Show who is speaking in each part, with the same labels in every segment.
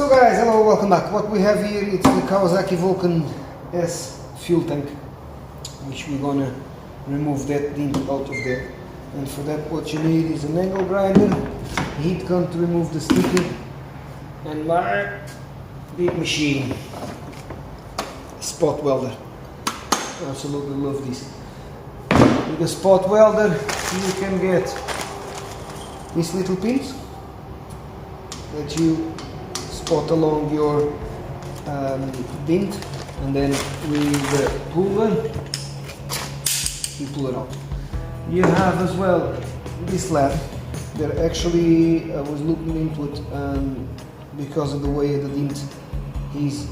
Speaker 1: So guys, hello, welcome back. What we have here is the Kawasaki Vulcan S fuel tank, which we're gonna remove that dent out of there. And for that what you need is an angle grinder, heat gun to remove the sticker, and my big machine, spot welder. Absolutely love this. With a spot welder you can get these little pins that you spot along your dent, and then with the puller you pull it out. You have as well this slab that actually I was looking into it, and because of the way the dent is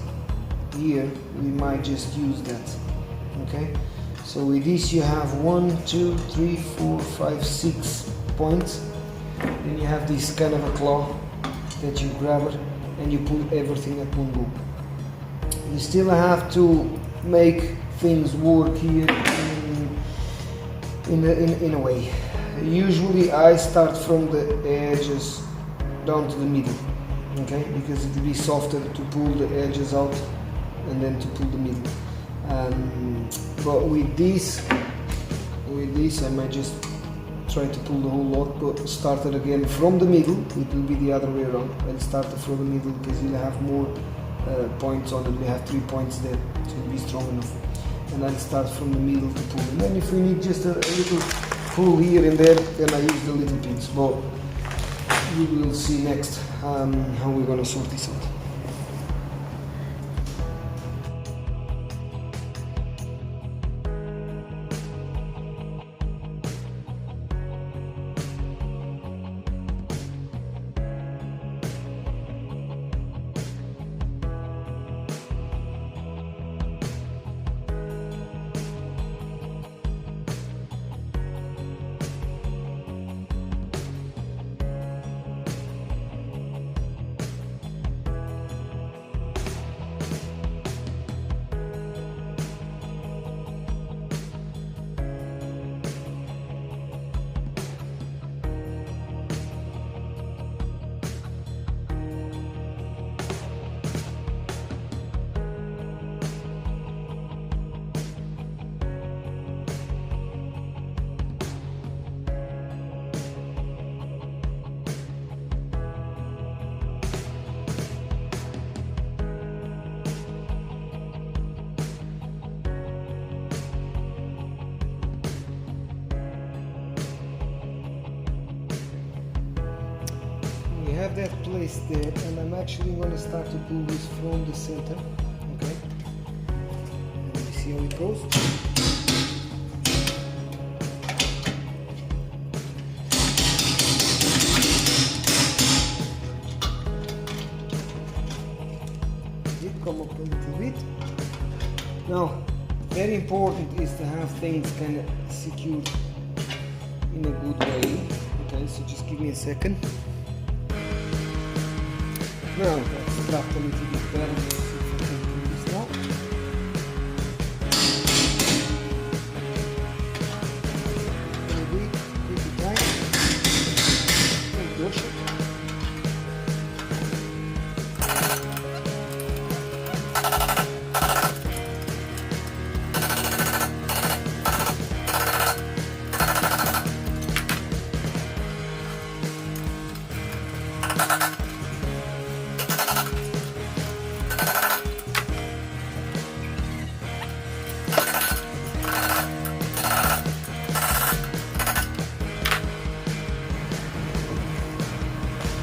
Speaker 1: here we might just use that. Okay, so with this you have 1, 2, 3, 4, 5, 6 points. Then you have this kind of a claw that you grab it and you pull everything at one go. You still have to make things work here in a way. Usually I start from the edges down to the middle, okay, because it will be softer to pull the edges out and then to pull the middle. But with this I might just try to pull the whole lot, but start it again from the middle. It will be the other way around. I'll start it from the middle because you'll have more points on it. We have 3 points there, so it'll be strong enough. And I'll start from the middle to pull. And then if we need just a little pull here and there, then I use the little pins. But you will see next how we're gonna sort this out. Have that placed there, and I'm actually going to start to pull this from the center. Okay, and you see how it goes. It come up a little bit. Now, very important is to have things kind of secured in a good way. Okay, so just give me a second. Now that's strapped a little bit better. Let's see if I can do this now. Maybe pretty tight. And push it.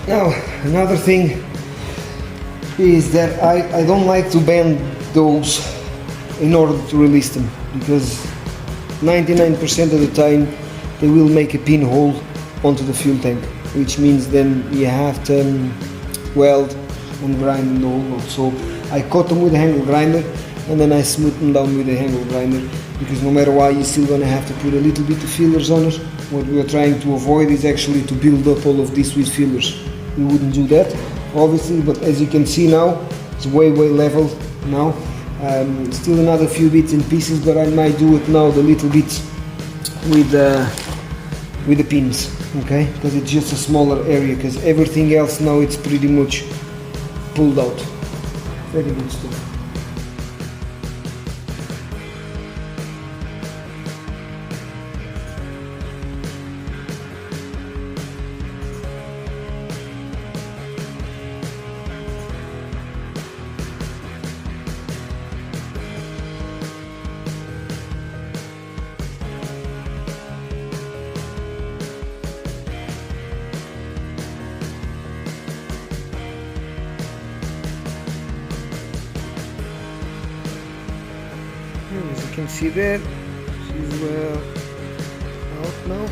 Speaker 1: Now, another thing is that I don't like to bend those in order to release them, because 99% of the time they will make a pinhole onto the fuel tank, which means then you have to weld and grind the whole lot. So I cut them with a angle grinder and then I smooth them down with a angle grinder, because no matter what you're still going to have to put a little bit of fillers on it. What we are trying to avoid is actually to build up all of this with fillers. We wouldn't do that obviously, but as you can see now it's way level now. Still another few bits and pieces, but I might do it now the little bits with the pins, okay, because it's just a smaller area, because everything else now it's pretty much pulled out. Very good stuff. As you can see there, she's well out now.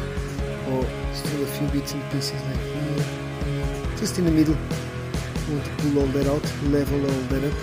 Speaker 1: Oh, still a few bits and pieces like here, just in the middle. Want to pull all that out, level all that up.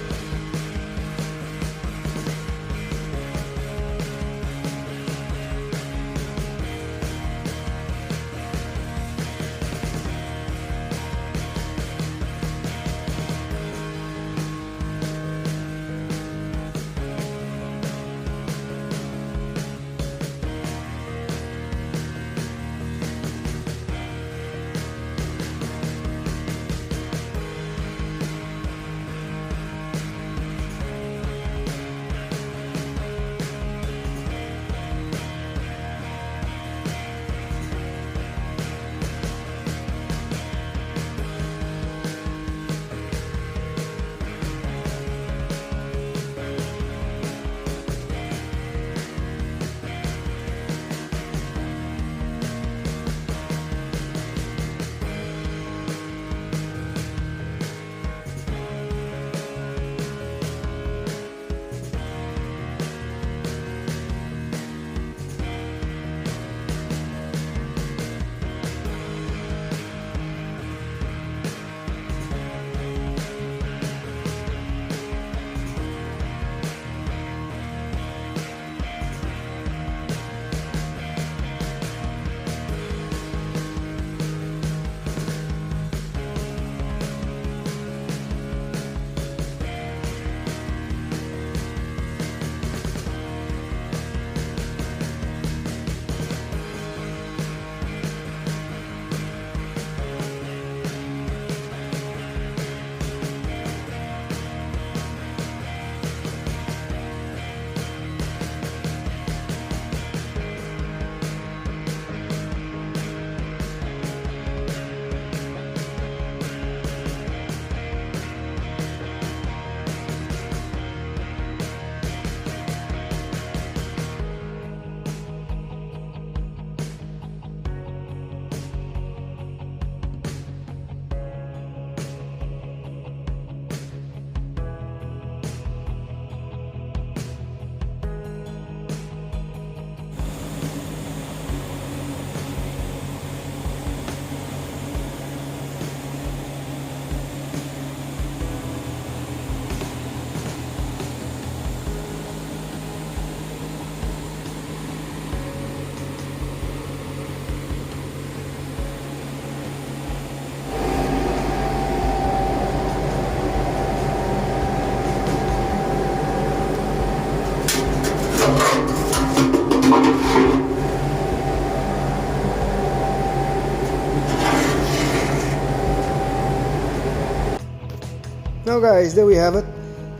Speaker 1: Now guys, there we have it.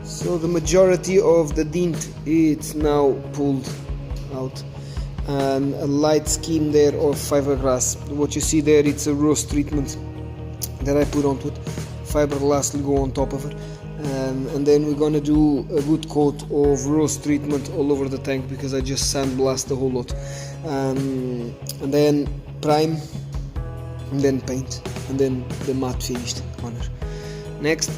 Speaker 1: So the majority of the dent, it's now pulled out, and a light skin there of fiberglass. What you see there, it's a rust treatment that I put onto it. Fiberglass will go on top of it, and then we're gonna do a good coat of rust treatment all over the tank, because I just sandblast the whole lot, and then prime, and then paint, and then the matte finished on it. Next,